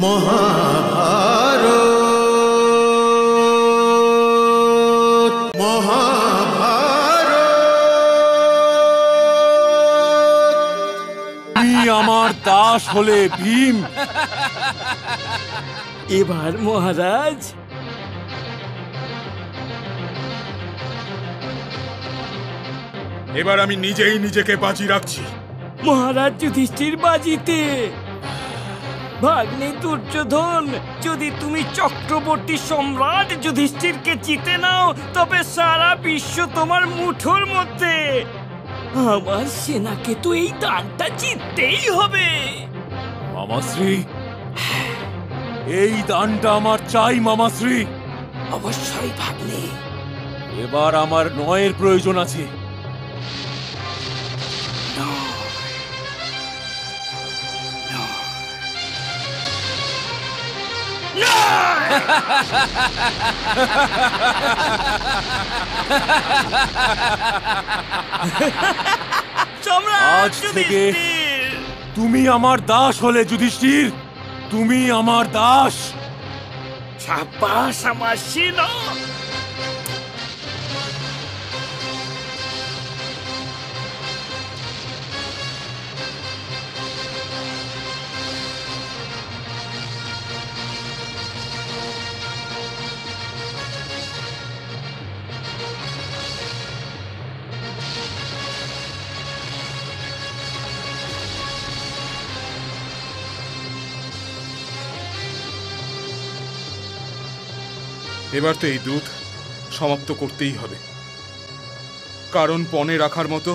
মহাভারত মহাভারত। তুমি আমার দাস হলে ভীম। এবার মহারাজ এবার আমি নিজেই নিজেকে বাজি রাখছি। মহারাজ যুধিষ্ঠির বাজিতে। ভাগ্নে দুর্যোধন, যদি তুমি চক্রবর্তী সম্রাট যুধিষ্ঠিরকে জিতে নাও তবে সারা বিশ্ব তোমার মুঠোর মধ্যে। আমার সেনাকে তো এই দানটা জিততেই হবে। মামাশ্রী, এই দানটা আমার চাই মামাশ্রী। অবশ্যই ভাগ্নে। এবার আমার নয়ের প্রয়োজন আছে। আজ থেকে তুমি আমার দাস হলে যুধিষ্ঠির। তুমি আমার দাস। সাব্বাস আমার সেনা। এবার তো এই যুদ্ধ সমাপ্ত করতেই হবে, কারণ পণে রাখার মতো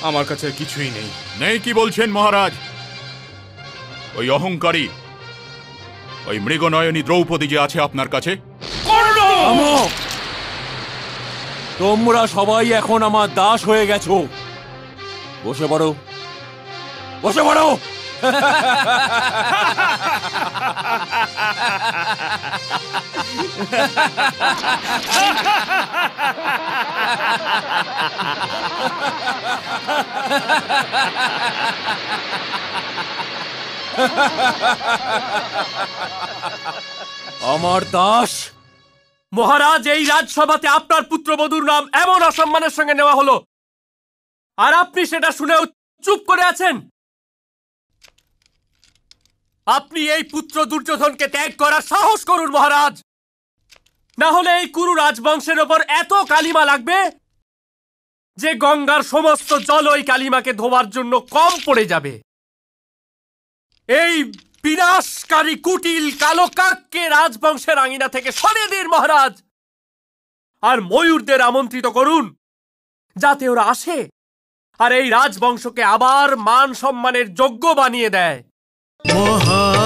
আমার কাছে আর কিছুই নেই। নেই কি বলছেন মহারাজ? ওই অহংকারী, ওই মৃগনয়নী দ্রৌপদী যে আছে আপনার কাছে। তোমরা সবাই এখন আমার দাস হয়ে গেছো। বসে পড়ো, বসে পড়ো। আমার দাস। মহারাজ, এই রাজসভাতে আপনার পুত্রবধূর নাম এমন অসম্মানের সঙ্গে নেওয়া হলো, আর আপনি সেটা শুনেও চুপ করে আছেন। আপনি এই পুত্র দুর্যোধনকে ত্যাগ করার সাহস করুন মহারাজ, না হলে এই কুরু রাজবংশের ওপর এত কালিমা লাগবে যে গঙ্গার সমস্ত জল ওই কালিমাকে ধোবার জন্য কম পড়ে যাবে। এই বিনাশকারী কুটিল কালো কাককে রাজবংশের আঙিনা থেকে সরিয়ে দিন মহারাজ, আর ময়ূরদের আমন্ত্রিত করুন যাতে ওরা আসে আর এই রাজবংশকে আবার মান সম্মানের যোগ্য বানিয়ে দেয়। মহা